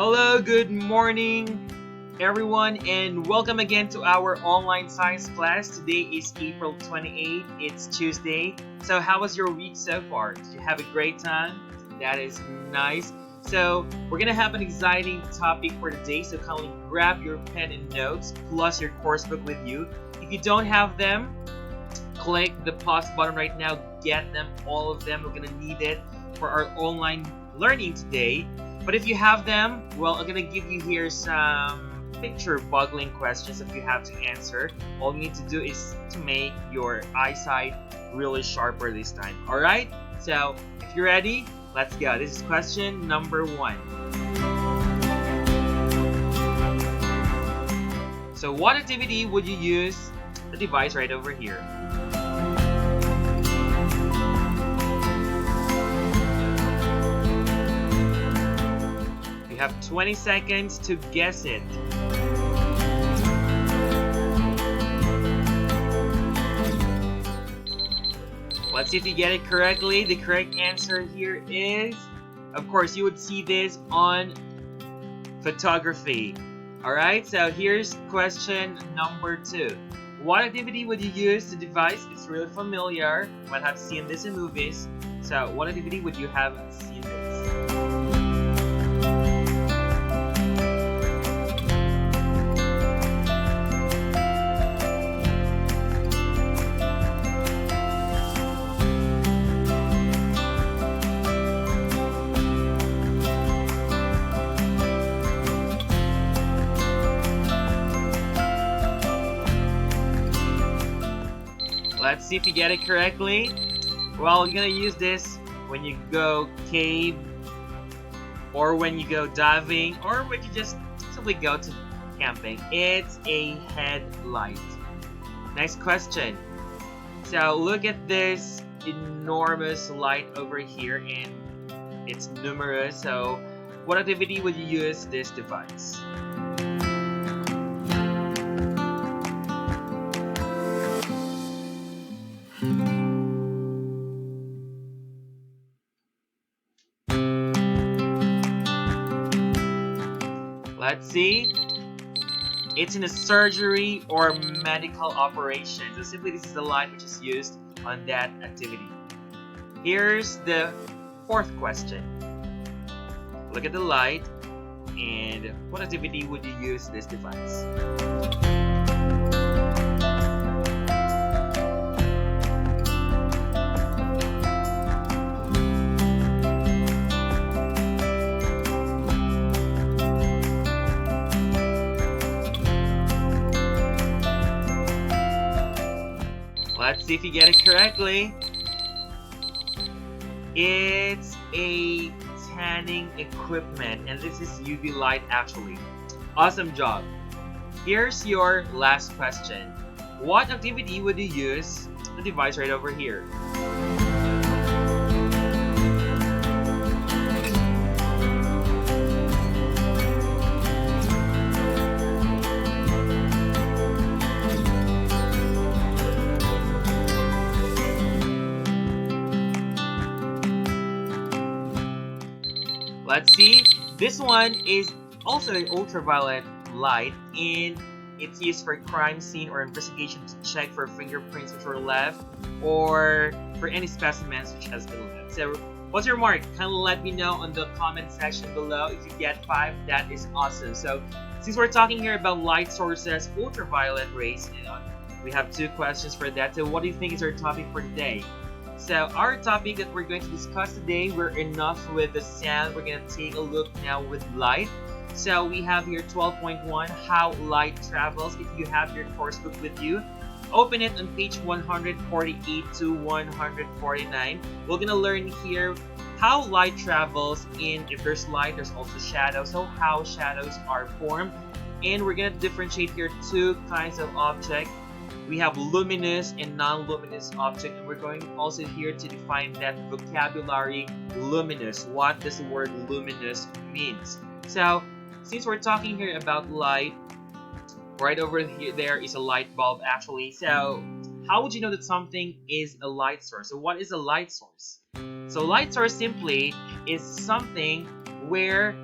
Hello, good morning, everyone, and welcome again to our online science class. Today is April 28th. It's Tuesday. So, how was your week so far? Did you have a great time? That is nice. So, we're gonna have an exciting topic for today. So, kindly grab your pen and notes plus your course book with you. If you don't have them, click the pause button right now. Get them, all of them. We're gonna need it for our online learning today. But if you have them, well, I'm gonna give you here some picture-boggling questions that you have to answer. All you need to do is to make your eyesight really sharper this time. Alright? So, if you're ready, let's go. This is question number 1. So, what activity would you use the device right over here? You have 20 seconds to guess it. Let's see if you get it correctly. The correct answer here is, of course, you would see this on photography. Alright, so here's question number 2. What activity would you use the device? It's really familiar. You might have seen this in movies. So, what activity would you have seen this? Let's see if you get it correctly. Well, you're gonna use this when you go cave, or when you go diving, or when you just simply go to camping. It's a headlight. Next question. So look at this enormous light over here, and it's numerous. So what activity would you use this device? Let's see. It's in a surgery or medical operation. So simply this is the light which is used on that activity. Here's the 4th question. Look at the light, and what activity would you use this device? Let's see if you get it correctly. It's a tanning equipment, and this is UV light actually. Awesome job. Here's your last question. What activity would you use the device right over here? Let's see. This one is also an ultraviolet light, and it's used for crime scene or investigation to check for fingerprints which were left, or for any specimens which has been left. So, what's your mark? Kindly let me know on the comment section below. If you get 5, that is awesome. So, since we're talking here about light sources, ultraviolet rays, we have 2 questions for that. So, what do you think is our topic for today? So our topic that we're going to discuss today, we're enough with the sound. We're going to take a look now with light. So we have here 12.1, how light travels. If you have your course book with you, open it on page 148 to 149. We're going to learn here how light travels, and if there's light, there's also shadows. So how shadows are formed. And we're going to differentiate here 2 kinds of objects. We have luminous and non-luminous object, and we're going also here to define that vocabulary luminous. What does the word luminous means? So, since we're talking here about light, right over here there is a light bulb actually. So, how would you know that something is a light source? So, what is a light source? So, light source simply is something where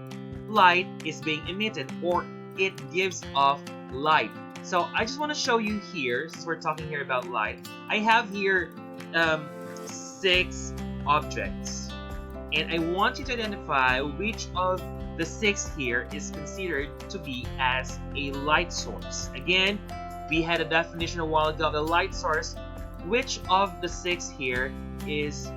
light is being emitted, or it gives off light. So I just want to show you here, since we're talking here about light, I have here 6 objects, and I want you to identify which of the 6 here is considered to be as a light source. Again, we had a definition a while ago of a light source. Which of the 6 here is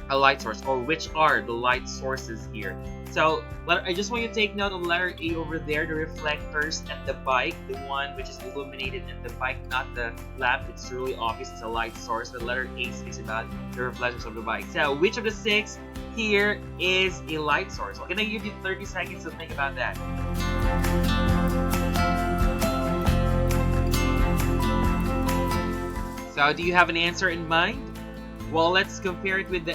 a light source, or which are the light sources here? So I just want you to take note of letter A over there, the reflectors at the bike, the one which is illuminated at the bike, not the lamp. It's really obvious it's a light source. The letter A speaks about the reflectors of the bike. So which of the 6 here is a light source? I'm gonna give you 30 seconds to think about that. So do you have an answer in mind? Well, let's compare it with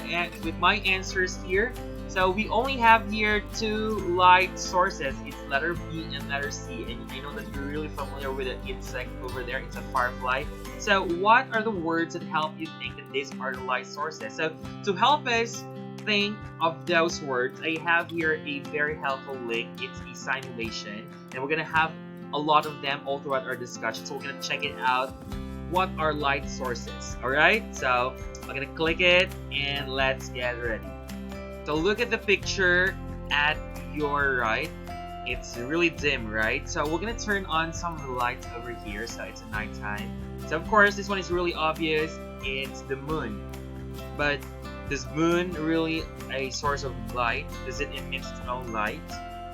my answers here. So we only have here 2 light sources. It's letter B and letter C. And I know that you're really familiar with the insect over there. It's a firefly. So what are the words that help you think that these are the light sources? So to help us think of those words, I have here a very helpful link. It's a simulation. And we're going to have a lot of them all throughout our discussion. So we're going to check it out. What are light sources? Alright, so I'm going to click it and let's get ready. So look at the picture at your right. It's really dim, right? So we're gonna turn on some of the lights over here. So it's a nighttime. So of course, this one is really obvious. It's the moon. But is moon really a source of light? Does it emit its own light?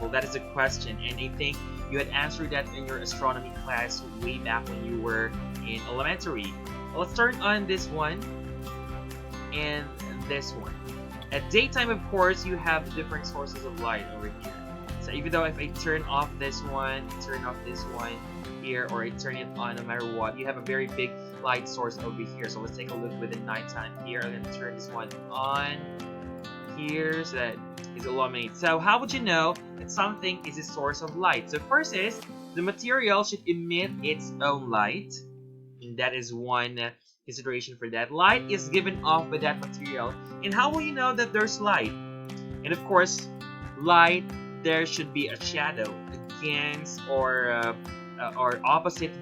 Well, that is a question, and I think you had answered that in your astronomy class way back when you were in elementary. Well, let's turn on this one and this one. At daytime, of course, you have different sources of light over here. So even though if I turn off this one, turn off this one here, or I turn it on no matter what, you have a very big light source over here. So let's take a look with the nighttime here. I'm going to turn this one on here so that it's illuminated. So how would you know that something is a source of light? So first is, the material should emit its own light. And that is one consideration for that. Light is given off by that material. And how will you know that there's light? And of course, light, there should be a shadow against or opposite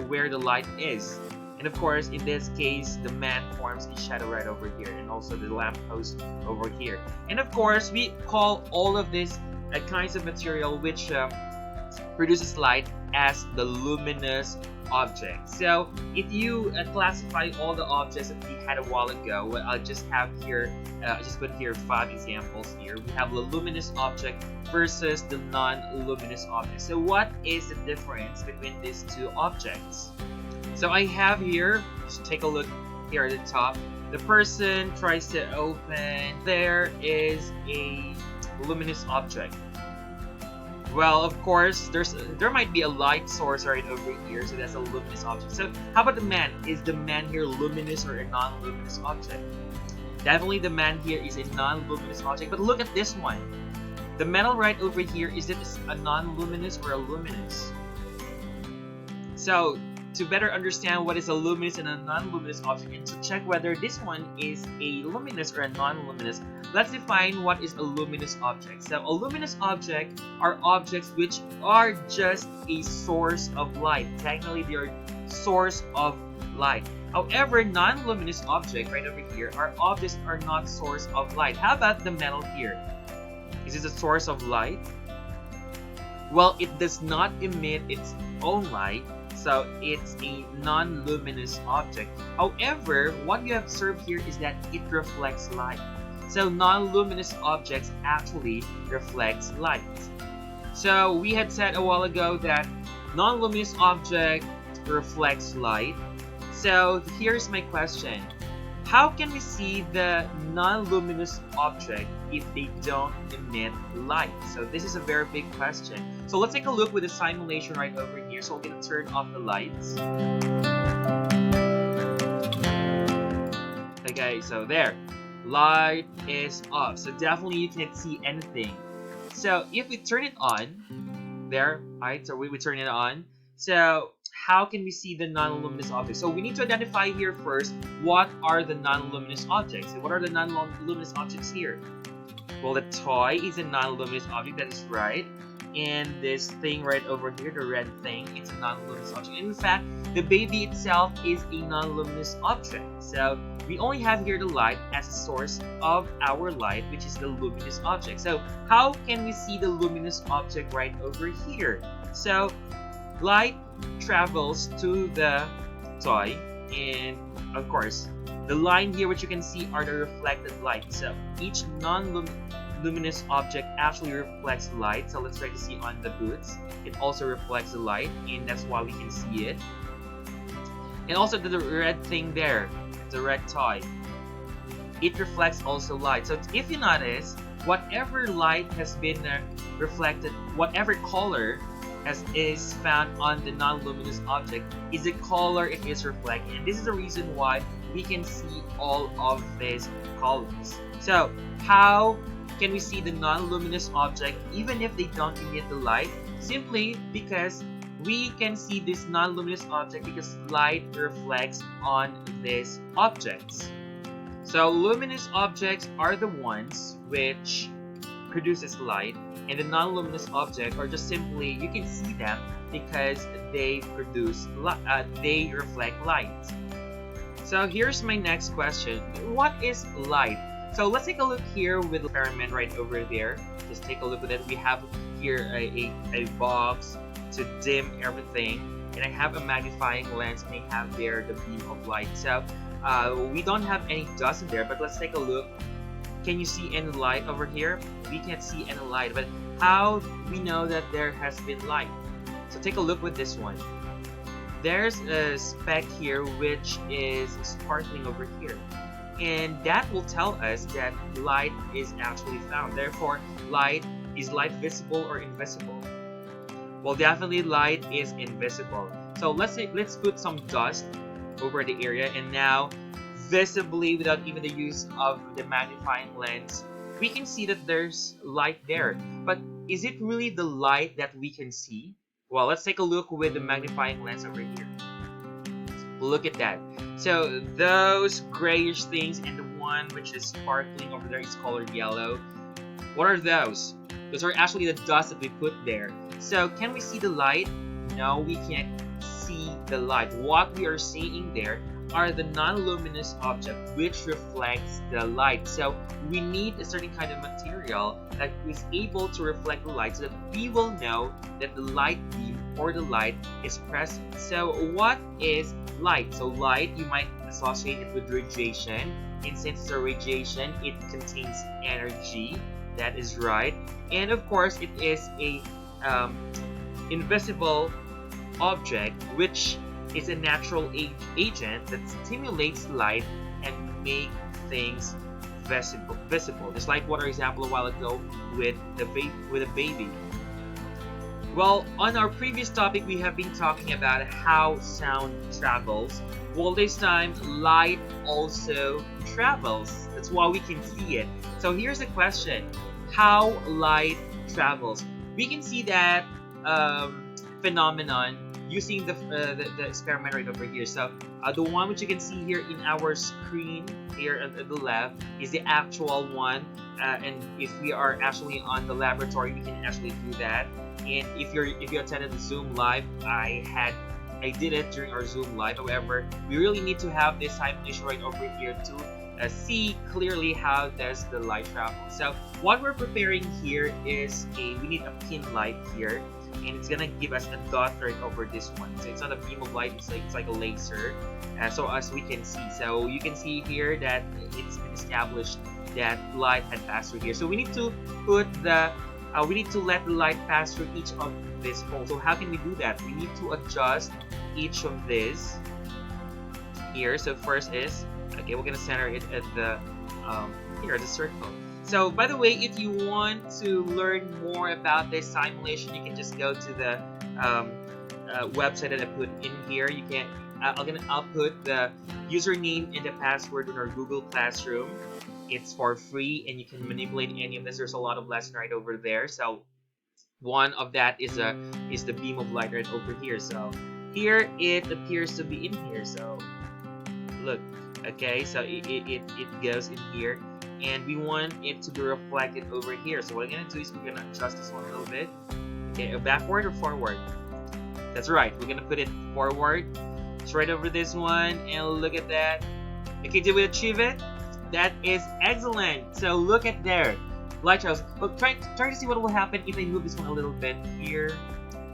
where the light is. And of course, in this case, the man forms a shadow right over here, and also the lamppost over here. And of course, we call all of these kinds of material which produces light as the luminous object. So if you classify all the objects that we had a while ago, well, I'll just have here, I just put here 5 examples here. We have the luminous object versus the non-luminous object. So what is the difference between these 2 objects? So I have here, just take a look here at the top. The person tries to open, there is a luminous object. Well, of course, there might be a light source right over here, so that's a luminous object. So how about the man? Is the man here luminous or a non-luminous object? Definitely the man here is a non-luminous object, but look at this one. The metal right over here, is it a non-luminous or a luminous? So to better understand what is a luminous and a non-luminous object, and to check whether this one is a luminous or a non-luminous, let's define what is a luminous object. So a luminous object are objects which are just a source of light. Technically, they are source of light. However, non-luminous object right over here are objects are not source of light. How about the metal here? Is it a source of light? Well, it does not emit its own light, so it's a non-luminous object. However, what you observe here is that it reflects light. So non-luminous objects actually reflects light. So we had said a while ago that non-luminous object reflects light. So here's my question. How can we see the non-luminous object if they don't emit light? So this is a very big question. So let's take a look with the simulation right over here. So we're going to turn off the lights. Okay, so there. Light is off. So definitely you can't see anything. So if we turn it on, there, right? So we would turn it on. So how can we see the non-luminous objects? So we need to identify here first what are the non-luminous objects. And what are the non-luminous objects here? Well, the toy is a non-luminous object, that is right. And this thing right over here, the red thing, it's a non-luminous object. In fact, the baby itself is a non-luminous object. So we only have here the light as a source of our light, which is the luminous object. So how can we see the luminous object right over here? So light travels to the toy, and of course, the line here, which you can see, are the reflected light. So each non-luminous object actually reflects light. So let's try to see on the boots. It also reflects the light, and that's why we can see it. And also the red thing there, the red toy, it reflects also light. So if you notice, whatever light has been reflected, whatever color is found on the non-luminous object is the color it is reflecting. And this is the reason why we can see all of these colors. So how can we see the non-luminous object even if they don't emit the light? Simply because we can see this non-luminous object because light reflects on these objects. So luminous objects are the ones which produces light, and the non-luminous objects are just simply, you can see them because they reflect light. So here's my next question. What is light? So let's take a look here with the experiment right over there. Just take a look at it. We have here a box to dim everything, and I have a magnifying lens, and I have there the beam of light. So we don't have any dust in there, but let's take a look. Can you see any light over here? We can't see any light, but how do we know that there has been light? So take a look with this one. There's a speck here which is sparkling over here, and that will tell us that light is actually found. Therefore, is light visible or invisible? Well, definitely light is invisible. So let's put some dust over the area, and now visibly, without even the use of the magnifying lens, we can see that there's light there. But is it really the light that we can see? Well, let's take a look with the magnifying lens over here. Look at that. So those grayish things and the one which is sparkling over there is colored yellow. What are those? Those are actually the dust that we put there. So can we see the light? No, we can't see the light. What we are seeing there are the non-luminous object which reflects the light. So we need a certain kind of material that is able to reflect the light so that we will know that the light beam or the light is present. So what is light? So light, you might associate it with radiation, and since it's a radiation, it contains energy. That is right. And of course, it is a invisible object which is a natural agent that stimulates light and make things visible. Just like what our example a while ago with a baby. Well, on our previous topic, we have been talking about how sound travels. Well, this time light also travels. That's why we can see it. So here's the question: how light travels? We can see that phenomenon using the experiment right over here. So the one which you can see here in our screen here at the left is the actual one, and if we are actually on the laboratory, we can actually do that. And if you attended the Zoom live, I did it during our Zoom live. However, we really need to have this simulation right over here to see clearly how does the light travel. So what we're preparing here is we need a pin light here, and it's gonna give us a dot right over this one. So it's not a beam of light, it's like a laser, so as we can see. So you can see here that it's been established that light had passed through here. So we need to put we need to let the light pass through each of these holes. So how can we do that? We need to adjust each of these here. So first is, okay, we're gonna center it at the here, the circle. So by the way, if you want to learn more about this simulation, you can just go to the website that I put in here. You can I'll put the username and the password in our Google Classroom. It's for free, and you can manipulate any of this. There's a lot of lessons right over there. So one of that is the beam of light right over here. So here it appears to be in here. So look, okay, so it goes in here, and we want it to be reflected over here. So what I'm gonna do is we're gonna adjust this one a little bit. Okay, backward or forward? That's right, we're gonna put it forward. It's right over this one, and look at that. Okay, did we achieve it? That is excellent. So look at there. Light travels. But try to see what will happen if I move this one a little bit here.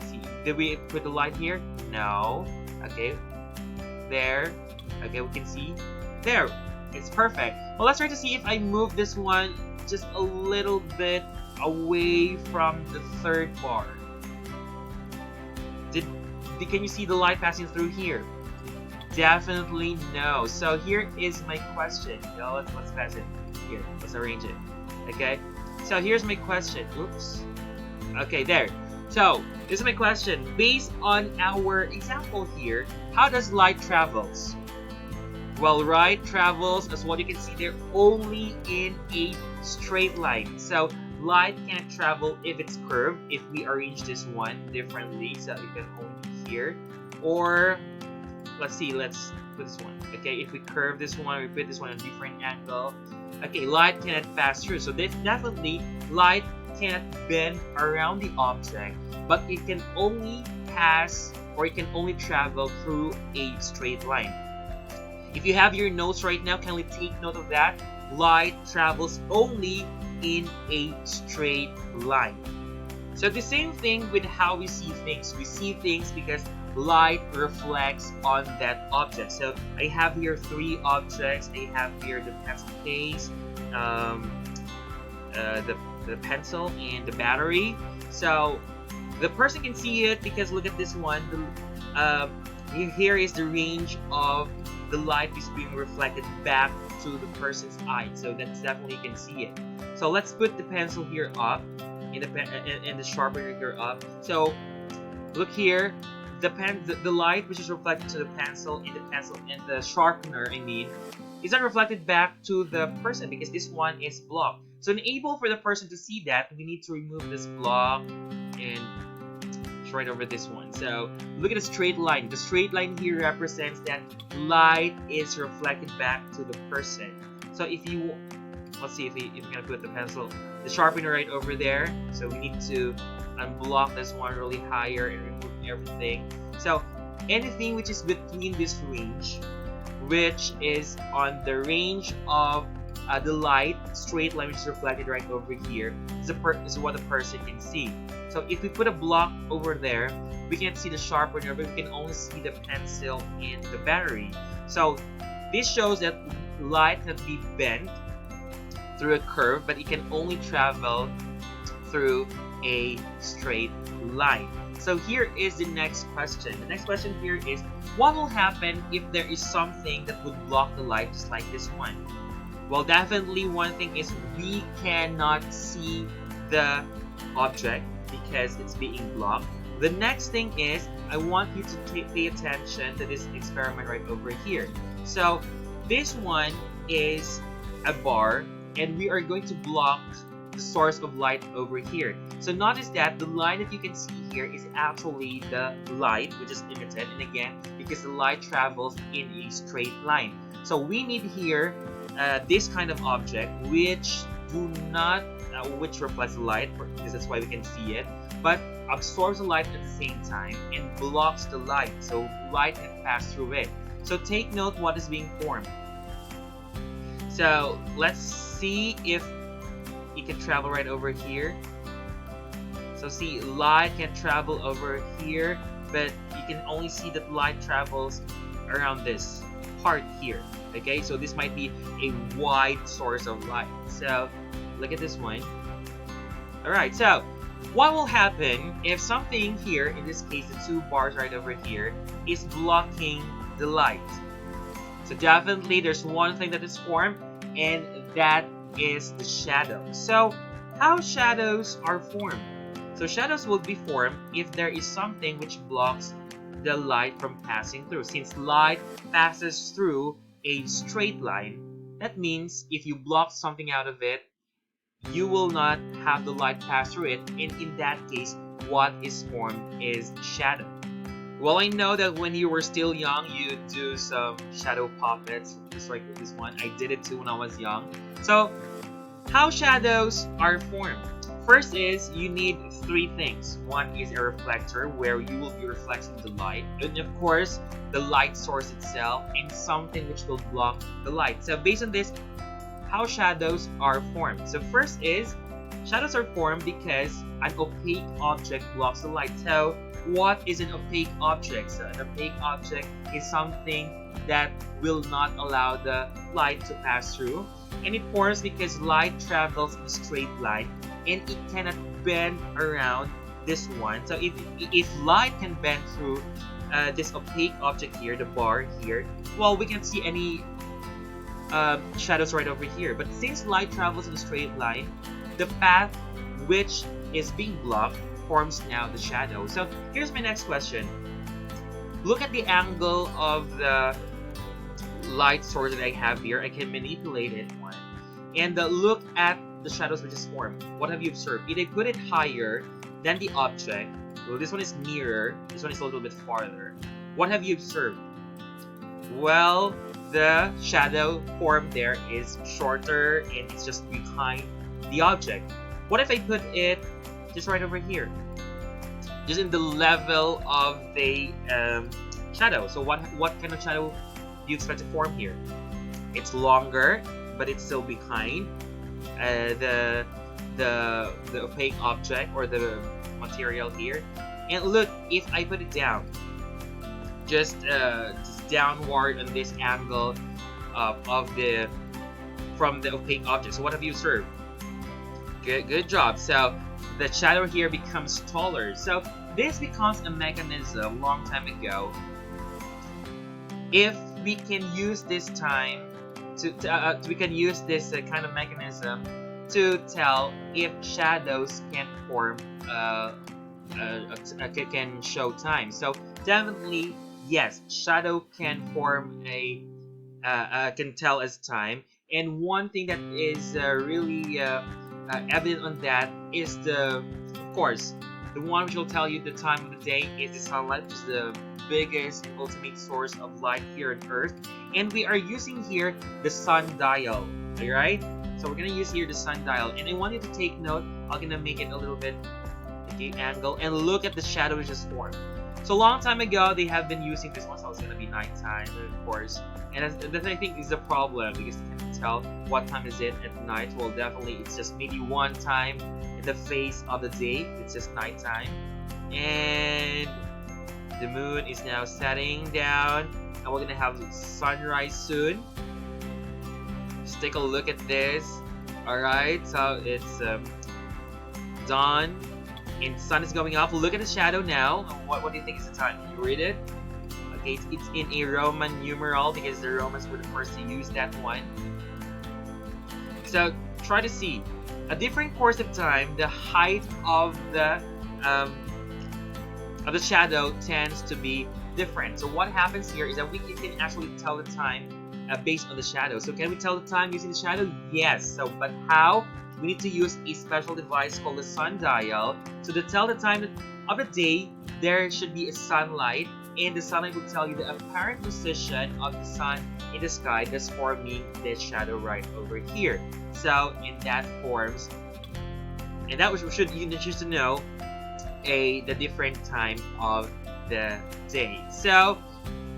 See, did we put the light here? No. Okay. There. Okay, we can see. There. It's perfect. Well, let's try to see if I move this one just a little bit away from the third bar. Can you see the light passing through here? Definitely no. So here is my question. Let's pass it here. Let's arrange it. Okay. So here's my question. Oops. Okay, there. So this is my question. Based on our example here, how does light travels? Well, light travels, as what you can see there, only in a straight line. So light can't travel if it's curved. If we arrange this one differently, so you can only be here, or let's see, let's put this one. Okay, if we curve this one, we put this one at a different angle. Okay, light cannot pass through. So definitely light cannot bend around the object, but it can only pass, or it can only travel through a straight line. If you have your notes right now, kindly take note of that. Light travels only in a straight line. So the same thing with how we see things. We see things because light reflects on that object. So I have here 3 objects. I have here the pencil case, the pencil, and the battery. So the person can see it because look at this one. Here is the range of the light is being reflected back to the person's eye. So that's definitely you can see it. So let's put the pencil here up, and the sharpener here up. So look here. The light which is reflected to the pencil and the sharpener, is not reflected back to the person because this one is blocked. So enable for the person to see that, we need to remove this block and it's right over this one. So look at the straight line. The straight line here represents that light is reflected back to the person. So if you, let's see if we're gonna put the pencil, the sharpener right over there. So we need to unblock this one really higher and remove everything. So anything which is between this range, which is on the range of the light, straight line which is reflected right over here, is what the person can see. So if we put a block over there, we can't see the sharpener, but we can only see the pencil and the battery. So this shows that light can be bent through a curve, but it can only travel through a straight line. So here is the next question. The next question here is, what will happen if there is something that would block the light just like this one? Well, definitely one thing is we cannot see the object because it's being blocked. The next thing is, I want you to pay attention to this experiment right over here. So this one is a bar, and we are going to block the source of light over here. So notice that the line that you can see here is actually the light which is emitted, and again, because the light travels in a straight line. So we need here this kind of object which which reflects the light, because that's why we can see it, but absorbs the light at the same time and blocks the light, so light can pass through it. So take note what is being formed. So let's see if it can travel right over here. So see, light can travel over here, but you can only see that light travels around this part here. Okay, so this might be a wide source of light. So look at this one. Alright, so what will happen if something here, in this case the 2 bars right over here, is blocking the light? So definitely there's one thing that is formed, and that is the shadow. So how shadows are formed? So shadows will be formed if there is something which blocks the light from passing through. Since light passes through a straight line, that means if you block something out of it, you will not have the light pass through it, and in that case, what is formed is shadow. Well, I know that when you were still young, you do some shadow puppets, just like this one. I did it too when I was young. So How shadows are formed. First is you need three things. One is a reflector where you will be reflecting the light, and of course the light source itself, and something which will block the light. So based on this, how shadows are formed. So first is shadows are formed because an opaque object blocks the light. So what is an opaque object? So an opaque object is something that will not allow the light to pass through, and it forms because light travels in a straight line and it cannot bend around this one. So if light can bend through this opaque object here, the bar here, well, we can see any shadows right over here. But since light travels in a straight line, the path which is being blocked forms now the shadow. So here's my next question. Look at the angle of the light source that I have here. I can manipulate it one, and look at the shadows which is formed. What have you observed? If I put it higher than the object, well, this one is nearer, this one is a little bit farther. What have you observed? Well, the shadow formed there is shorter and it's just behind the object. What if I put it just right over here, just in the level of the shadow? So what kind of shadow do you expect to form here? It's longer, but it's still behind the opaque object or the material here. And look, if I put it down, just downward on this angle from the opaque object. So what have you observed? Good job. So the shadow here becomes taller. So this becomes a mechanism long time ago. If we can use this time we can use this kind of mechanism to tell if shadows can form can show time. So definitely yes, shadow can form can tell as time. And one thing that is really evident on that is of course, the one which will tell you the time of the day is the sunlight, which is the biggest and ultimate source of light here on Earth. And we are using here the sundial, alright? So we're gonna use here the sundial, and I want you to take note. I'm gonna make it a little bit angle and look at the shadow which is formed. So a long time ago, they have been using this one, so it's gonna be nighttime, of course. And that I think is the problem because you can't tell what time is it at night. Well, definitely it's just maybe one time in the phase of the day. It's just nighttime, and the moon is now setting down, and we're gonna have sunrise soon. Just take a look at this. Alright, so it's dawn and the sun is going up. Look at the shadow now. What do you think is the time? Can you read it? Okay, it's in a Roman numeral because the Romans were the first to use that one. So try to see a different course of time. The height of the shadow tends to be different. So what happens here is that we can actually tell the time based on the shadow. So can we tell the time using the shadow? Yes. So but how? We need to use a special device called the sundial. So to tell the time of the day, there should be a sunlight, and the sunlight will tell you the apparent position of the sun in the sky, thus forming this shadow right over here. So in that forms, and that you should know the different time of the day. So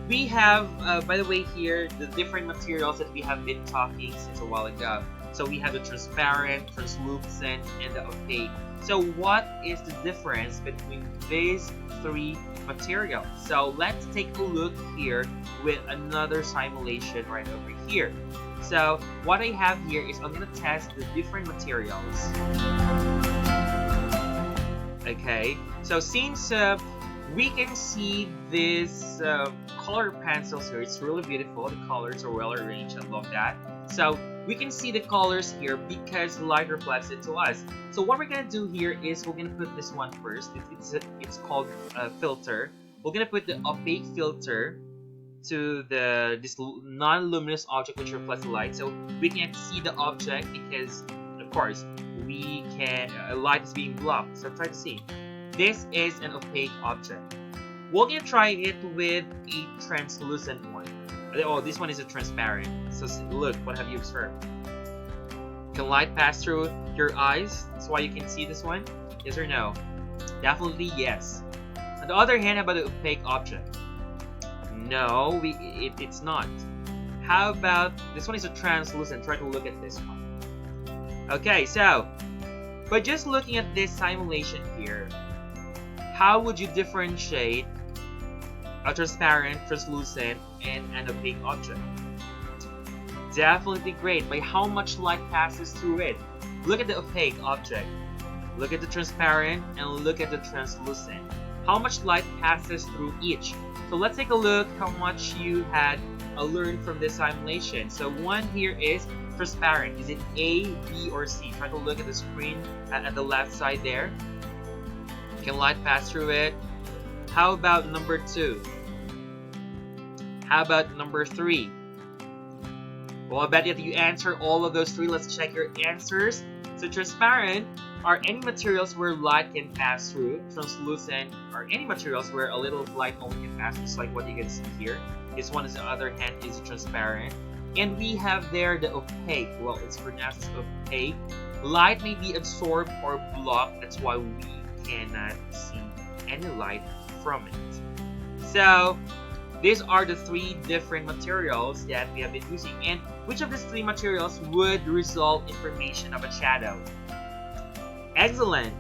we have, by the way, here the different materials that we have been talking since a while ago. So we have the transparent, translucent, and the opaque. So what is the difference between these three materials? So let's take a look here with another simulation right over here. So what I have here is I'm going to test the different materials. Okay, so since we can see this color pencils here, it's really beautiful. The colors are well arranged. I love that. So we can see the colors here because the light reflects it to us. So what we're gonna do here is we're gonna put this one first. It's called a filter. We're gonna put the opaque filter to this non-luminous object which reflects the light. So we can't see the object because, of course, light is being blocked. So try to see. This is an opaque object. We're gonna try it with a translucent one. Oh, this one is a transparent. So look, what have you observed? Can light pass through your eyes? That's why you can see this one? Yes or no? Definitely yes. On the other hand, how about the opaque object? No, it's not. How about this one is a translucent? Try to look at this one. Okay, so by just looking at this simulation here, how would you differentiate a transparent, translucent, and an opaque object? Definitely great. By how much light passes through it. Look at the opaque object. Look at the transparent and look at the translucent. How much light passes through each? So let's take a look how much you had learned from this simulation. So one here is transparent. Is it A, B, or C? Try to look at the screen at the left side there. Can light pass through it? How about number 2? How about number 3? Well, I bet that you answer all of those 3. Let's check your answers. So transparent are any materials where light can pass through. Translucent are any materials where a little light only can pass through, just like what you can see here. This one, on the other hand, is transparent. And we have there the opaque. Well, it's pronounced as opaque. Light may be absorbed or blocked. That's why we cannot see any light from it. So these are the 3 different materials that we have been using. And which of these 3 materials would result in formation of a shadow? Excellent.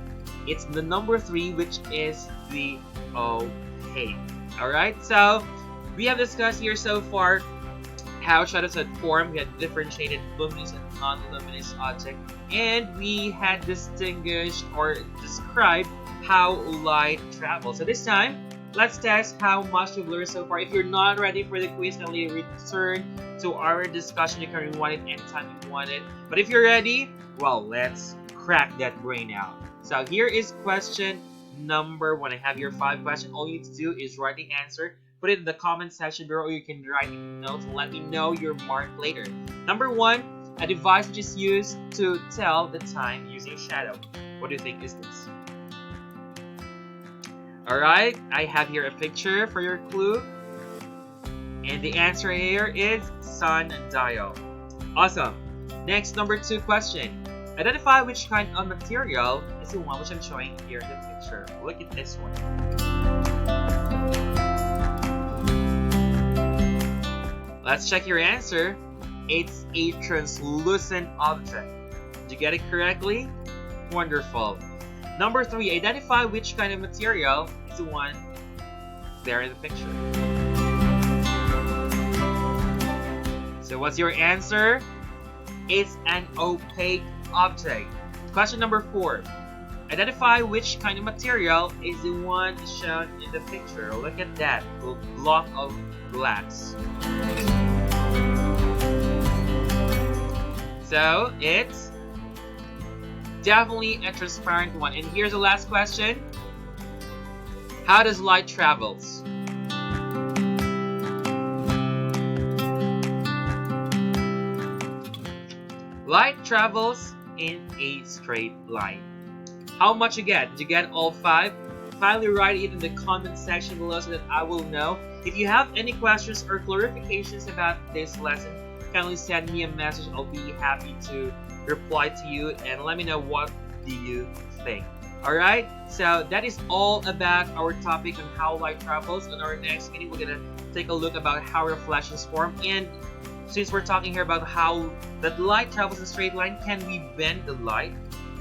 It's the number 3, which is the opaque. Alright, so we have discussed here so far how shadows had formed. We had differentiated luminous and non-luminous objects, and we had distinguished or described how light travels. So this time, let's test how much you've learned so far. If you're not ready for the quiz, kindly return to our discussion. You can rewind it anytime you want it. But if you're ready, well, let's crack that brain out. So here is question number 1. I have your 5 questions. All you need to do is write the answer, put it in the comment section below, or you can write in notes and let me know your mark later. Number 1, a device which is used to tell the time using shadow. What do you think is this? Alright, I have here a picture for your clue. And the answer here is sundial. Awesome. Next, number 2 question. Identify which kind of material is the one which I'm showing here in the picture. Look at this one. Let's check your answer. It's a translucent object. Did you get it correctly? Wonderful. Number 3, identify which kind of material is the one there in the picture. So what's your answer? It's an opaque object. Question number 4. Identify which kind of material is the one shown in the picture. Look at that block of glass. So it's definitely a transparent one. And here's the last question. How does light travels? Light travels in a straight line. How much you get? Did you get all 5? Kindly write it in the comment section below so that I will know. If you have any questions or clarifications about this lesson, kindly send me a message. I'll be happy to reply to you and let me know what do you think. Alright, so that is all about our topic on how light travels. On our next meeting, we're gonna take a look about how reflections form. And since we're talking here about how that light travels in a straight line, can we bend the light?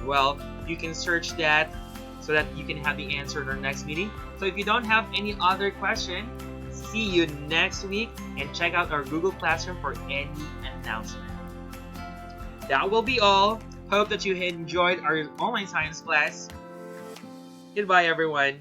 Well, you can search that so that you can have the answer in our next meeting. So if you don't have any other question, see you next week and check out our Google Classroom for any announcement. That will be all. Hope that you enjoyed our online science class. Goodbye, everyone.